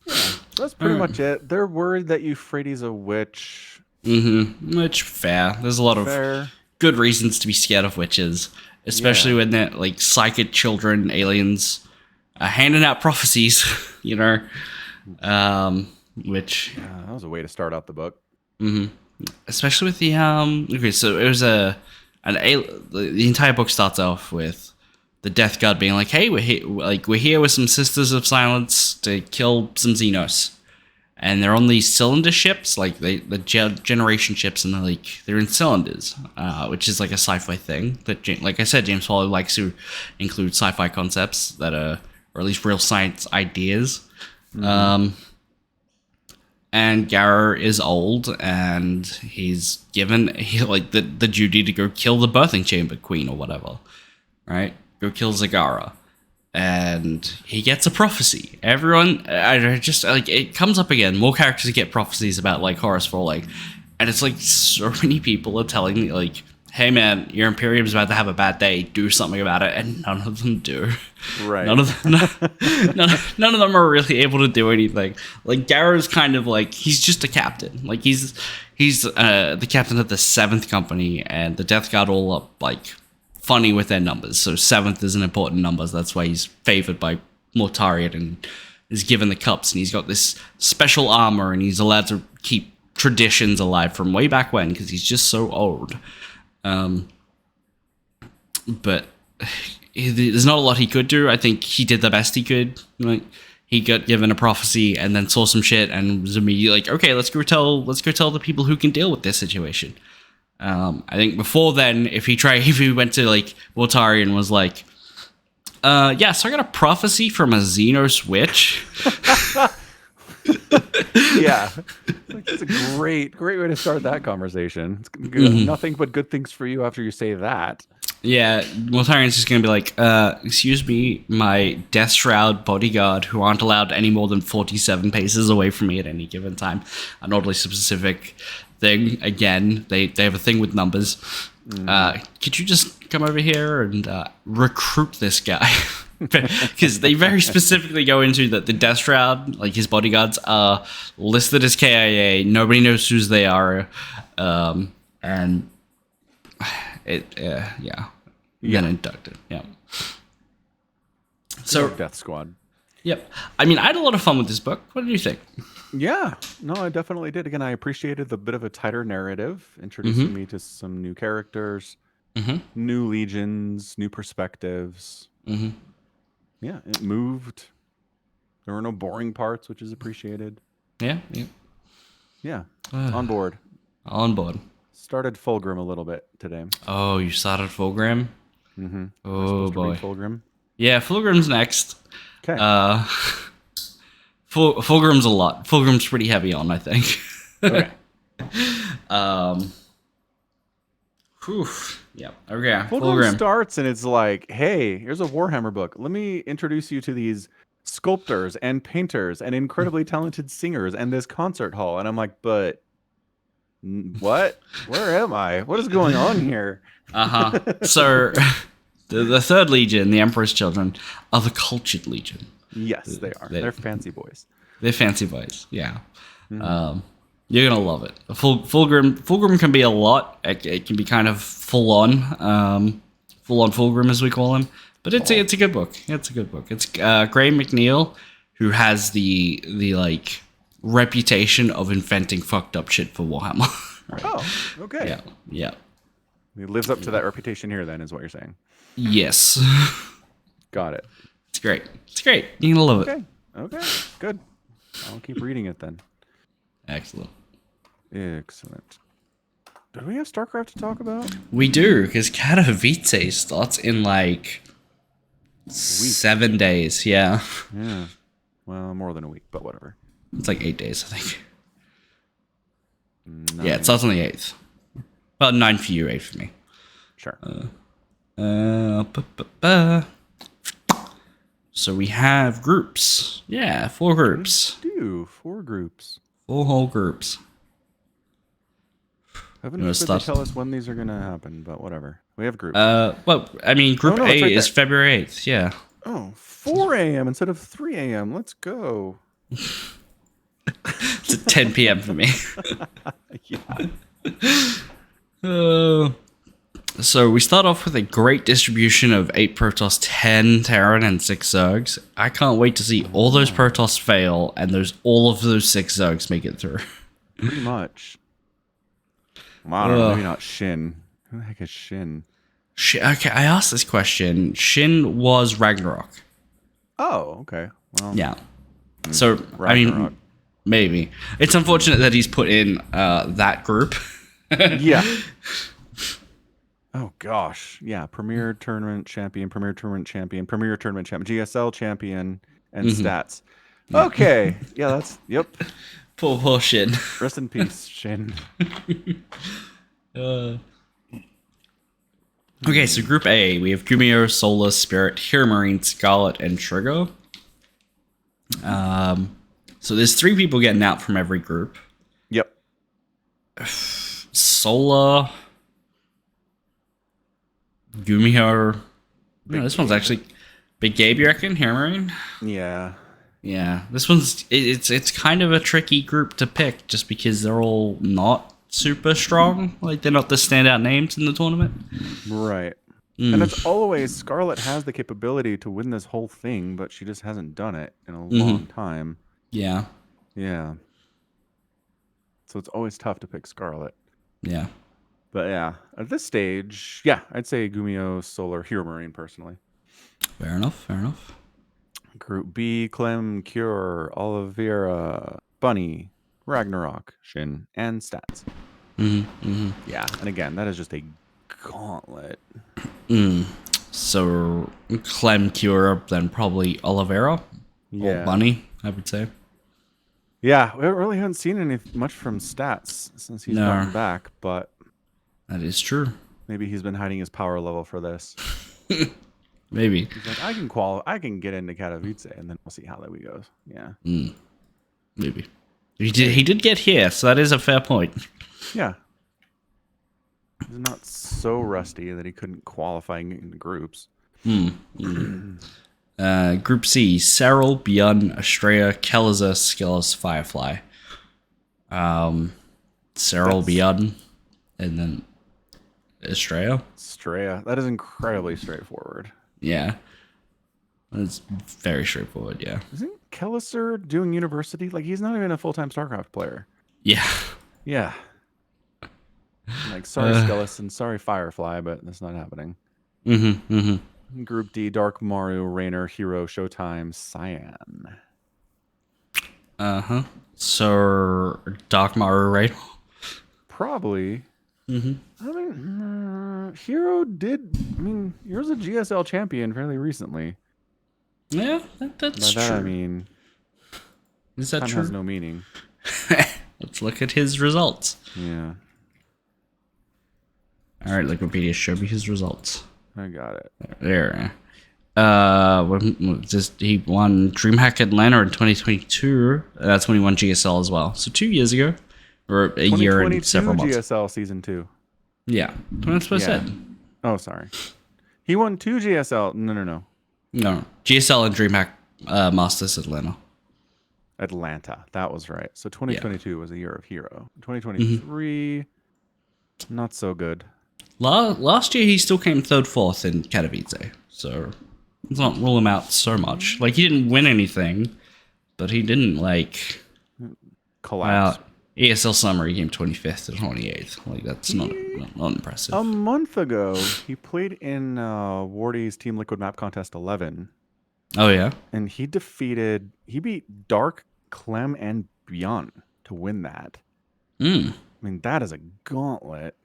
So that's pretty much it. They're worried that Euphrates a witch. Mm-hmm. Which, fair. There's a lot of good reasons to be scared of witches. Especially when they're, like, psychic children, aliens, handing out prophecies, you know? Which... that was a way to start out the book. Mm-hmm. Especially with the, Okay, so it was the entire book starts off with the Death Guard being like, hey, we're here with some Sisters of Silence to kill some Xenos. And they're on these cylinder ships, like the generation ships, and they're in cylinders, which is like a sci-fi thing that, like I said, James Follow likes to include sci-fi concepts that are, or at least real science ideas. And Gara is old, and he's given the duty to go kill the birthing chamber queen or whatever, right? Go kill Zagara. And he gets a prophecy. Everyone, it comes up again. More characters get prophecies about, like, Horus falling. And it's, like, so many people are telling me, like, hey, man, your Imperium's about to have a bad day. Do something about it. And none of them do. Right. None of them are really able to do anything. Like, Gara's kind of, like, he's just a captain. Like, he's the captain of the 7th Company, and the Death Guard all up, like... funny with their numbers, so 7th is an important number. So that's why he's favored by Mortarion and is given the cups, and he's got this special armor, and he's allowed to keep traditions alive from way back when because he's just so old. But there's not a lot he could do. I think he did the best he could. Like, he got given a prophecy and then saw some shit and was immediately like, okay, let's go tell the people who can deal with this situation. I think before then, if he went to, like, Mortarion and was like, yeah, so I got a prophecy from a Xenos witch. Yeah. It's a great way to start that conversation. It's nothing but good things for you after you say that. Yeah, Mortarion's just going to be like, excuse me, my Death Shroud bodyguard, who aren't allowed any more than 47 paces away from me at any given time. An oddly specific thing. Again, they have a thing with numbers. Could you just come over here and recruit this guy? Because they very specifically go into that the Death Shroud, like his bodyguards, are listed as KIA. Nobody knows who they are. And then inducted. Yeah. So Death Squad. Yep. I mean, I had a lot of fun with this book. What did you think? Yeah, no, I definitely did. Again, I appreciated the bit of a tighter narrative, introducing me to some new characters, new legions, new perspectives. Yeah, it moved. There were no boring parts, which is appreciated. Yeah. Yeah, on board. On board. Started Fulgrim a little bit today. Oh, you started Fulgrim? Oh, boy. Fulgrim. Yeah, Fulgrim's next. Okay. Fulgrim's a lot. Fulgrim's pretty heavy on, I think. Okay. Yeah. Okay. Fulgrim starts and it's like, hey, here's a Warhammer book. Let me introduce you to these sculptors and painters and incredibly talented singers and this concert hall. And I'm like, but what? Where am I? What is going on here? So the Third Legion, the Emperor's Children, are the cultured legion. Yes, they are. They're fancy boys. They're fancy boys. Yeah. You're gonna love it. Fulgrim can be a lot. It can be kind of full on Fulgrim, as we call him. But it's a good book. It's a good book. It's Graham McNeil, who has the like reputation of inventing fucked up shit for Warhammer. Right? Oh, okay. Yeah. He lives up to that reputation here, then, is what you're saying. Yes. Got it. It's great. You're gonna love it. Okay. Good. I'll keep reading it then. Excellent. Do we have StarCraft to talk about? We do, because Katowice starts in like 7 days. Yeah. Well, more than a week, but whatever. It's like 8 days, I think. 9. Yeah, it starts on the 8th. Well, 9 for you, 8 for me. Sure. So we have groups. Yeah, 4 groups. 4 groups. 4 whole groups. Haven't You wanna they start? tell us when these are gonna happen, but whatever. We have groups. Well, I mean, Group no, A it's right is there. February 8th. Yeah. Oh, 4 a.m. instead of 3 a.m. Let's go. It's at 10 p.m. for me. Yeah. So we start off with a great distribution of 8 Protoss, 10 Terran, and 6 Zergs. I can't wait to see all those Protoss fail and all of those 6 Zergs make it through. Pretty much. Well, I don't know. Maybe not Shin. Who the heck is Shin? Okay, I asked this question. Shin was Ragnarok. Oh, okay. Well, Yeah. So, I Ragnarok. mean, maybe. It's unfortunate that he's put in that group. Yeah. Oh gosh, yeah. Premier tournament champion, Premier tournament champion, Premier tournament champion, GSL champion, and stats. Okay, yeah, that's yep. Poor Shin. Rest in peace, Shin. Okay, so Group A, we have Gumio, Solar, Spirit, Hero Marine, Scarlet, and Trigger. So there's 3 people getting out from every group. Yep. Solar, Gumio. No, this one's actually Big Gabe, you reckon? Hero Marine? Yeah. Yeah, this one's it's kind of a tricky group to pick just because they're all not super strong. Like they're not the standout names in the tournament. Right. And it's always Scarlet has the capability to win this whole thing, but she just hasn't done it in a long time. Yeah, Yeah. So it's always tough to pick Scarlet. yeah. But yeah, at this stage, yeah, I'd say Gumio, Solar, Hero Marine personally. Fair enough. Fair enough. Group B, Clem, Cure, Oliveira, Bunny, Ragnarok, Shin, and Stats. Yeah, and again, that is just a gauntlet. So Clem, Cure, then probably Oliveira Yeah. or Bunny, I would say. Yeah, we really haven't seen much from Stats since he's No. gotten back, but That is true. maybe he's been hiding his power level for this. Maybe. He's like, I can get into Katowice, and then we'll see how that we goes. Yeah. Maybe. He did get here, so that is a fair point. Yeah. He's not so rusty that he couldn't qualify in the groups. Group C, Cyril, Bjorn, Astrea, Kellizer, Skills, Firefly. Cyril, Bjorn, and then Astrea. Straya. That is incredibly straightforward. Yeah. It's very straightforward, yeah. Isn't Kelliser doing university? Like, he's not even a full-time StarCraft player. Yeah. Yeah. Like, sorry, Skeleton. Sorry, Firefly, but that's not happening. Group D, Dark Maru, Rainer, Hero, Showtime, Cyan. So, Dark Maru, right? Probably. I mean, Hero did. I mean, Hero's a GSL champion fairly recently. Yeah, that's By that, true. I mean, Is that time true? has no meaning. Let's look at his results. Yeah, All right, Wikipedia, show me his results. I got it. There. He won DreamHack Atlanta in 2022. That's when he won GSL as well. So 2 years ago, or a year and several months. GSL Season 2. Yeah, that's what I said. Oh, sorry. He won 2 GSL. No. No, GSL and DreamHack Masters Atlanta. Atlanta. That was right. So 2022 was a year of Hero. 2023, not so good. Last year, he still came 3rd, 4th in Katowice. So let's not rule him out so much. Like, he didn't win anything, but he didn't, like... Collapse. ESL Summer, he came 25th to 28th. Like, that's not impressive. A month ago, he played in Wardy's Team Liquid Map Contest 11. Oh, yeah? And he beat Dark, Clem, and Bjorn to win that. I mean, that is a gauntlet.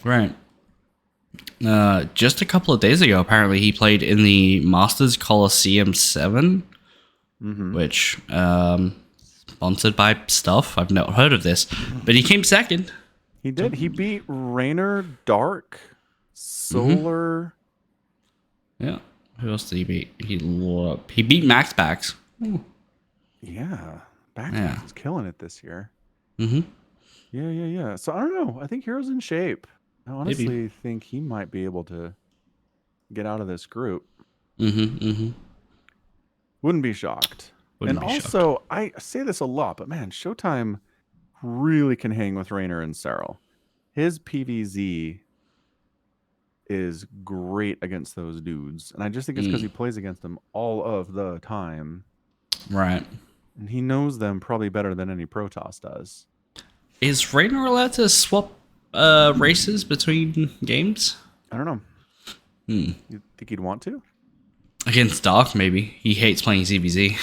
Right. Just a couple of days ago, apparently, he played in the Masters Coliseum 7. which sponsored by stuff. I've not heard of this, but he came second. He did. He beat Raynor, Dark, Solar. Yeah. Who else did he beat? He beat Max Pax. Yeah. Backpack is killing it this year. Mm-hmm. Yeah. So I don't know. I think Hero's in shape. I honestly think he might be able to get out of this group. Wouldn't be shocked. I say this a lot, but man, Showtime really can hang with Raynor and Serral. His PVZ is great against those dudes. And I just think it's because he plays against them all of the time. Right. And he knows them probably better than any Protoss does. Is Raynor allowed to swap races between games? I don't know. You think he'd want to? Against Dark, maybe. He hates playing ZVZ.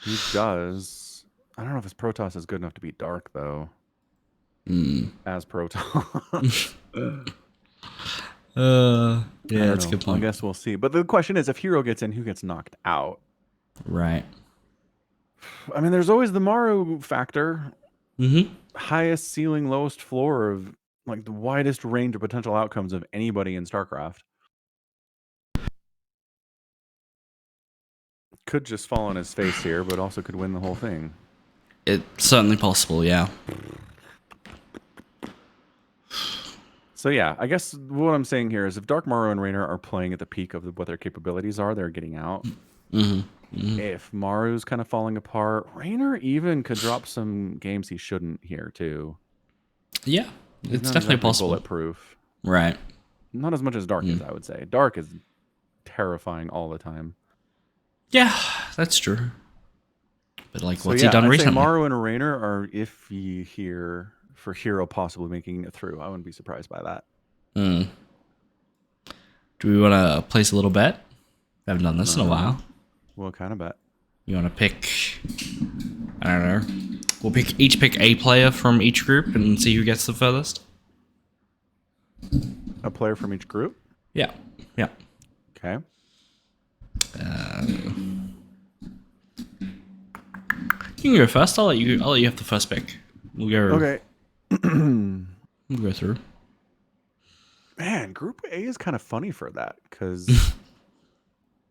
He does. I don't know if his Protoss is good enough to beat Dark, though. As Protoss. Yeah, that's a good point. I guess we'll see. But the question is, if Hero gets in, who gets knocked out? Right. I mean, there's always the Maru factor. Mm-hmm. Highest ceiling, lowest floor of like the widest range of potential outcomes of anybody in StarCraft. Could just fall on his face here, but also could win the whole thing. It's certainly possible, yeah. So yeah, I guess what I'm saying here is if Dark Maru and Raynor are playing at the peak of what their capabilities are, they're getting out. If Maru's kind of falling apart, Raynor even could drop some games he shouldn't here too. Yeah, He's it's not definitely exactly possible. Bulletproof. Right. Not as much as Dark is, I would say. Dark is terrifying all the time. Yeah, that's true. But like, So what's yeah, he done I'd say recently? Maru and Raynor are iffy here for Hero possibly making it through. I wouldn't be surprised by that. Do we want to place a little bet? I haven't done this in a while. What kind of bet? You want to pick? I don't know. We'll each pick a player from each group and see who gets the furthest. A player from each group? Yeah. Yeah. Okay. You can go first. I'll let you have the first pick. We'll go. Okay. We'll go through. Man, Group A is kind of funny for that because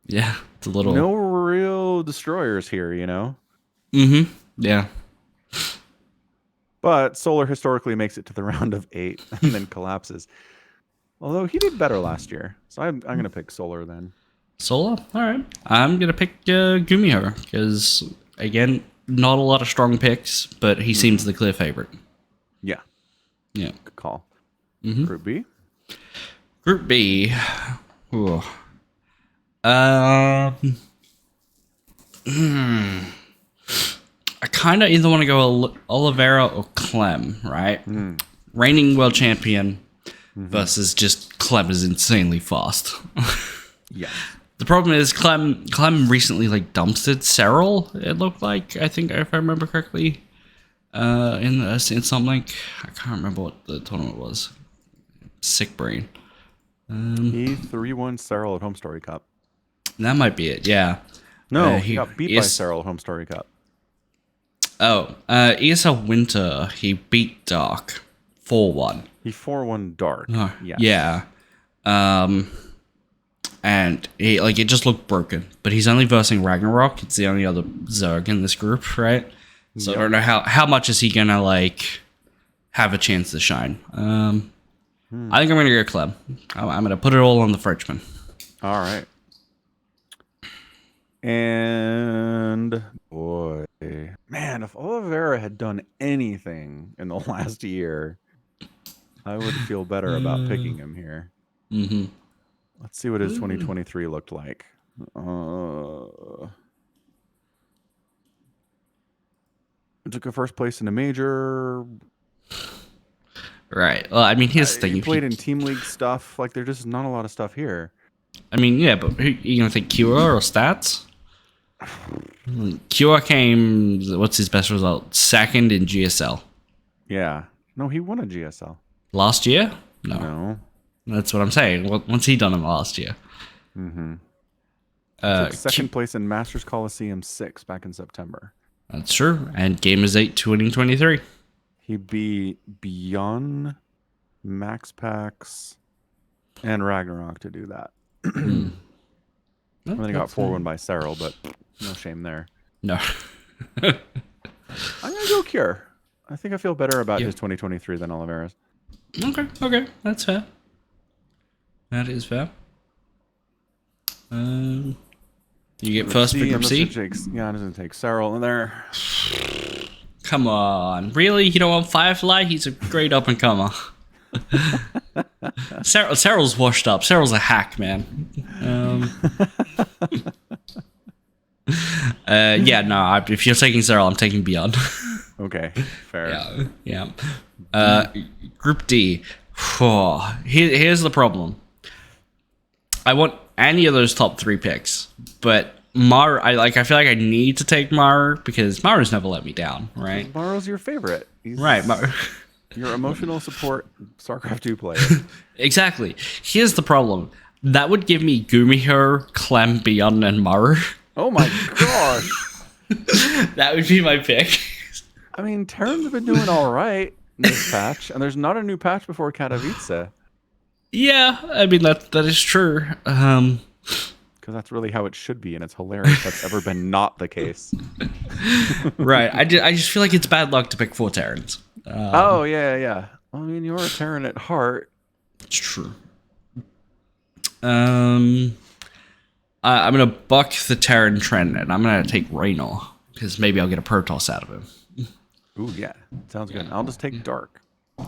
Yeah, it's a little. no real destroyers here, you know? Yeah. But Solar historically makes it to the round of 8 and then collapses. Although he did better last year. So I'm going to pick Solar then. Solo? Alright. I'm going to pick Gumiho because, again, not a lot of strong picks, but he seems the clear favorite. Yeah. Yeah. Good call. Group B? Group B. Ooh. I kind of either want to go Oliveira or Clem, right? Reigning world champion versus just Clem is insanely fast. Yeah. The problem is Clem recently like dumpstered Serral, it looked like, I think, if I remember correctly. In something. I can't remember what the tournament was. Sick brain. He 3-1 Serral at Home Story Cup. That might be it, yeah. No, he got beat by Serral at Home Story Cup. Oh, ESL Winter, he beat Dark 4-1. He 4-1 Dark. Yes. Yeah. And he, like, it just looked broken. But he's only versing Ragnarok. It's the only other Zerg in this group, right? So I don't know how much is he gonna like have a chance to shine. I think I'm gonna go Clem. I'm gonna put it all on the Frenchman. All right. And boy, man, if Oliveira had done anything in the last year, I would feel better about picking him here. Let's see what his 2023 looked like. Took a first place in a major. Right. Well, I mean, here's the thing. He played in team league stuff. Like, there's just not a lot of stuff here. I mean, yeah, but who, you gonna think Cure or stats? Cure came. What's his best result? Second in GSL. Yeah. No, he won a GSL. Last year? No. No. That's what I'm saying. What's he done in the last year? Took second place in Masters Coliseum 6 back in September. That's true. And Gamers 8 2023. He beat Beyond, Max Pax, and Ragnarok to do that. And then he got 4-1 by Cyril, but no shame there. No. I'm gonna go Cure. I think I feel better about his 2023 than Oliveira's. Okay, that's fair. That is fair. You get first pick Group C? Yeah, I'm just gonna take Cyril in there. Come on. Really? You don't want Firefly? He's a great up-and-comer. Cyril's washed up. Cyril's a hack, man. If you're taking Cyril, I'm taking Beyond. Okay, fair. Yeah. Group D. Here's the problem. I want any of those top 3 picks, but Maru, I feel like I need to take Maru because Maru's never let me down, right? Maru's your favorite. Right, Maru. Your emotional support StarCraft 2 player. Exactly. Here's the problem. That would give me Gumiho, Clem, Beyond, and Maru. Oh my gosh. That would be my pick. I mean, Terrans have been doing all right in this patch, and there's not a new patch before Katowice. Yeah, I mean, that is true. Because that's really how it should be, and it's hilarious that's ever been not the case. Right. I just feel like it's bad luck to pick 4 Terrans. Yeah. I mean, you're a Terran at heart. It's true. I'm going to buck the Terran trend, and I'm going to take Raynor, because maybe I'll get a Protoss out of him. Ooh, yeah. Sounds good. I'll just take Dark.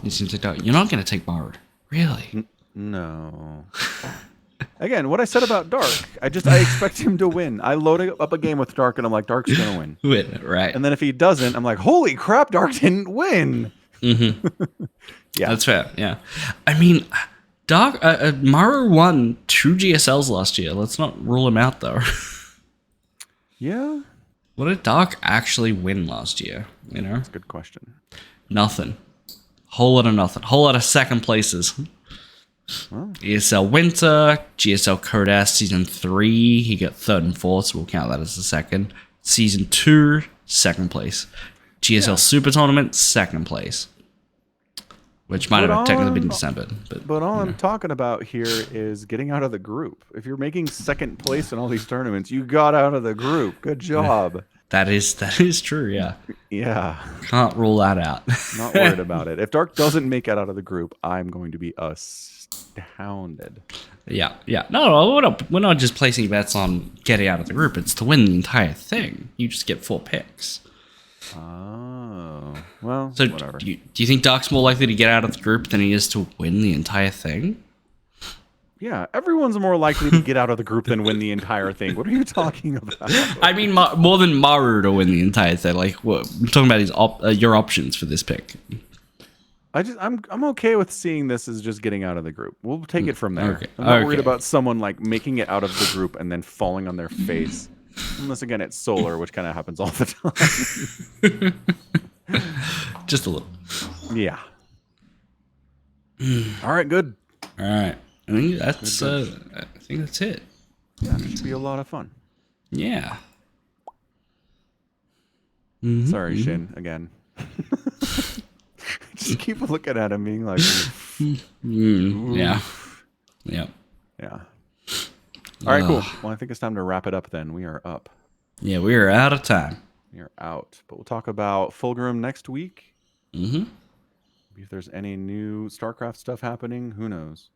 You seem to Dark. You're not going to take Bard. Really? No. Again, what I said about Dark, I expect him to win. I load up a game with Dark, and I'm like, Dark's going to win. Win, right. And then if he doesn't, I'm like, holy crap, Dark didn't win. Mm-hmm. Yeah. That's fair, yeah. I mean, Dark, Maru won 2 GSLs last year. Let's not rule him out, though. Yeah? What did Dark actually win last year, you know? That's a good question. Nothing. Whole lot of nothing. Whole lot of second places. Oh. ESL Winter, GSL Code S Season 3, he got 3rd and 4th, so we'll count that as the second. Season 2, 2nd place. GSL Super Tournament, 2nd place. Which might have technically been December. But all I'm talking about here is getting out of the group. If you're making 2nd place in all these tournaments, you got out of the group. Good job. That is true, yeah. Yeah. Can't rule that out. Not worried about it. If Dark doesn't make it out of the group, I'm going to be astounded. Yeah. No, we're not just placing bets on getting out of the group. It's to win the entire thing. You just get 4 picks. Oh. Well, so whatever. Do you think Dark's more likely to get out of the group than he is to win the entire thing? Yeah, everyone's more likely to get out of the group than win the entire thing. What are you talking about? I mean, more than Maru to win the entire thing. Like, what I'm talking about is your options for this pick. I'm okay with seeing this as just getting out of the group. We'll take it from there. Okay. I'm not worried about someone like making it out of the group and then falling on their face. Unless again it's solar, which kind of happens all the time. Just a little. Yeah. All right, good. All right. I think that's it. Yeah, it should be a lot of fun. Yeah. Sorry, Shin, again. Just keep looking at him being like, yeah. All right, cool. Well, I think it's time to wrap it up then. We are up. Yeah, we are out of time. We are out. But we'll talk about Fulgrim next week. Mm-hmm. If there's any new StarCraft stuff happening, who knows?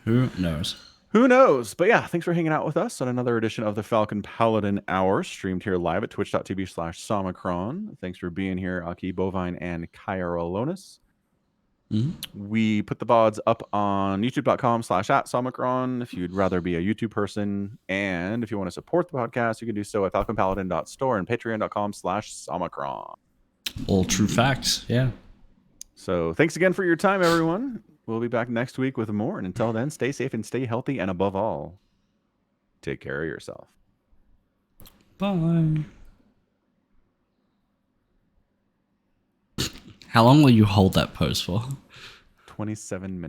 Who knows? Who knows? But yeah, thanks for hanging out with us on another edition of the Falcon Paladin Hour, streamed here live at twitch.tv/Somicron. Thanks for being here, Aki Bovine and Kyrolonis. Mm-hmm. We put the VODs up on youtube.com/@Somicron if you'd rather be a YouTube person. And if you want to support the podcast, you can do so at falconpaladin.store and patreon.com/Somicron. All true facts, yeah. So thanks again for your time, everyone. We'll be back next week with more. And until then, stay safe and stay healthy. And above all, take care of yourself. Bye. How long will you hold that pose for? 27 minutes.